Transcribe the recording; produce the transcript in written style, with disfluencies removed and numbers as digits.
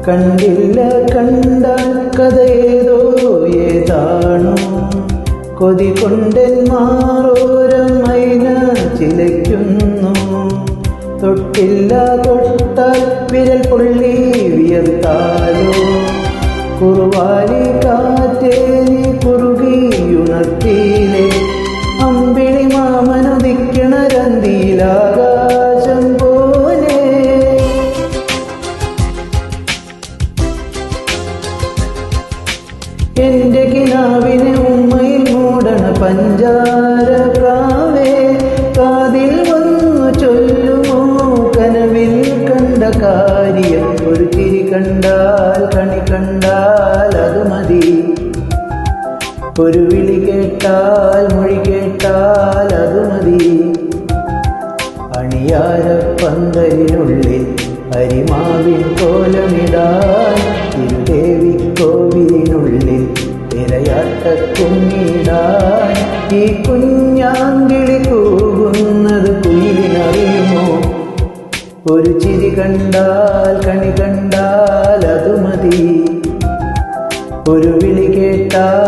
കണ്ടില്ല കണ്ടാൽ കഥയേതോ ഏതാണോ കൊതി കൊണ്ടെൻ മാറോരം മൈന ചിലയ്ക്കുന്നു തൊട്ടില്ല തൊട്ടാൽ വിരൽ പൊള്ളി വിയർത്താലോ കുറുവാലി കാറ്റേ നീ കുറുകിയുണർത്തിയിലെ അമ്പിളി മാമനുദിക്കണ രന്തിയിലാകാശം പോലെ എന്റെ കിനാവിനെ ഉമ്മയിൽ മൂടണ പഞ്ചാര പ്രാവേ കാതിൽ വന്നു ചൊല്ലുമോ കനവിൽ കണ്ട കാര്യം ഒരു ചിരി കണ്ടാൽ കണി കണ്ടാൽ അത് മതി ഒരു വിളി കേട്ടാൽ മൊഴി കേട്ടാൽ അത് മതി അണിയാരപ്പന്തലിനുള്ളിൽ അരിമാവിൻ കോലമിടാൻ തിരുദേവിക്കോവിലിനുള്ളിൽ തിരയാട്ടക്കുഞ്ഞിടാൻ ഈ കുഞ്ഞാങ്കിളി കൂകുന്നത് കുയിലിനറിയുമോ ഒരു ചിരി കണ്ടാൽ കണി കണ്ടാൽ അത് മതി ഒരു വിളി കേട്ടാൽ